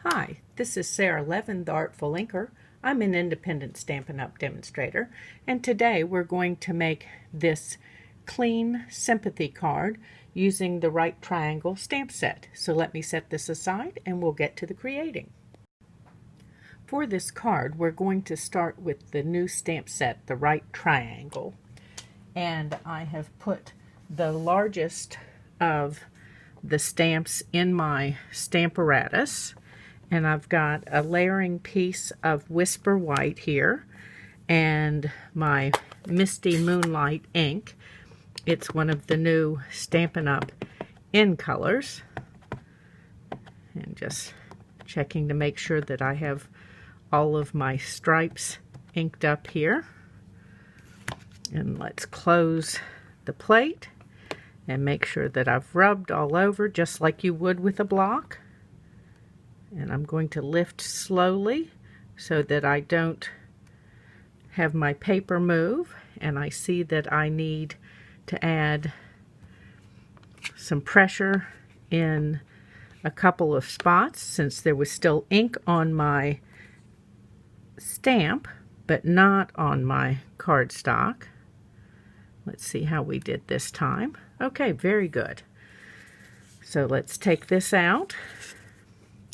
Hi, this is Sara Levin, the Artful Inker. I'm an independent Stampin' Up! Demonstrator, and today we're going to make this clean sympathy card using the right triangle stamp set. So let me set this aside and we'll get to the creating. For this card, we're going to start with the new stamp set, the right triangle. And I have put the largest of the stamps in my Stamparatus. And I've got a layering piece of Whisper White here and my Misty Moonlight ink. It's one of the new Stampin' Up! In colors. And just checking to make sure that I have all of my stripes inked up here. And let's close the plate and make sure that I've rubbed all over just like you would with a block. And I'm going to lift slowly so that I don't have my paper move. And I see that I need to add some pressure in a couple of spots since there was still ink on my stamp but not on my cardstock. Let's see how we did this time. Okay, very good. So let's take this out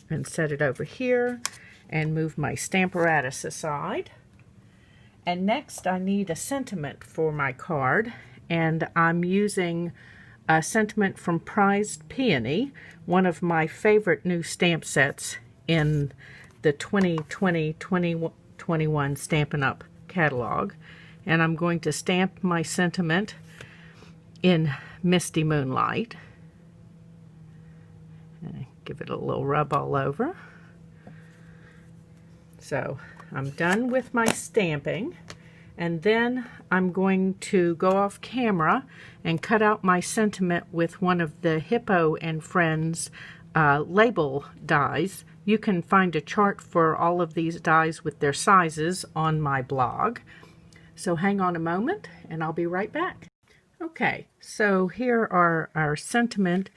and set it over here and move my Stamparatus aside. And next I need a sentiment for my card, and I'm using a sentiment from Prized Peony, one of my favorite new stamp sets in the 2020-2021 Stampin' Up! Catalog. And I'm going to stamp my sentiment in Misty Moonlight. And give it a little rub all over. So I'm done with my stamping, and then I'm going to go off camera and cut out my sentiment with one of the Hippo and Friends label dies. You can find a chart for all of these dies with their sizes on my blog. So hang on a moment and I'll be right back. Okay, so here are our sentiment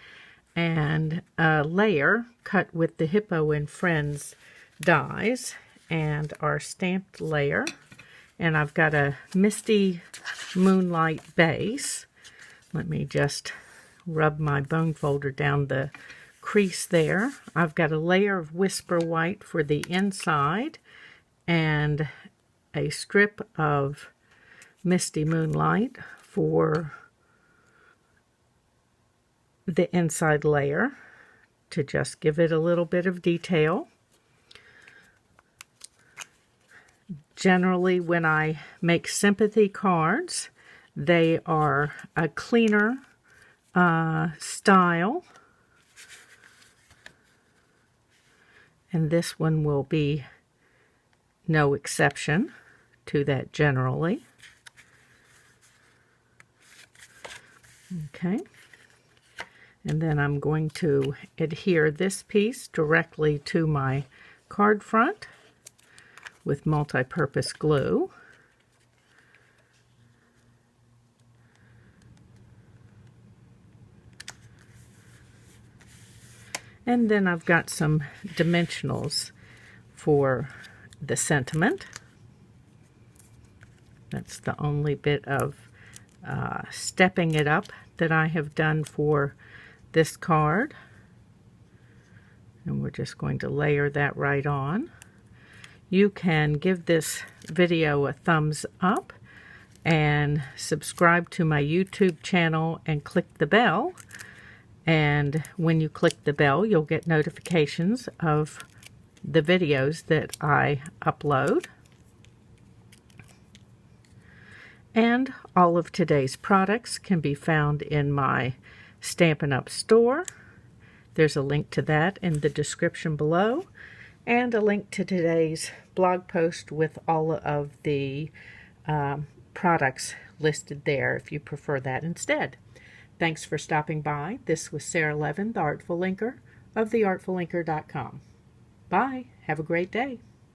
and a layer cut with the Hippo and Friends dies and our stamped layer. And I've got a Misty Moonlight base. Let me just rub my bone folder down the crease there. I've got a layer of Whisper White for the inside and a strip of Misty Moonlight for the inside layer to just give it a little bit of detail. Generally, when I make sympathy cards, they are a cleaner style, and this one will be no exception to that generally. Okay. And then I'm going to adhere this piece directly to my card front with multi-purpose glue. And then I've got some dimensionals for the sentiment. That's the only bit of stepping it up that I have done for this card. And we're just going to layer that right on. You can give this video a thumbs up and subscribe to my YouTube channel and click the bell. And when you click the bell, you'll get notifications of the videos that I upload. And all of today's products can be found in my Stampin' Up! Store. There's a link to that in the description below, and a link to today's blog post with all of the products listed there if you prefer that instead. Thanks for stopping by. This was Sara Levin, the Artful Inker of theartfulinker.com. Bye. Have a great day.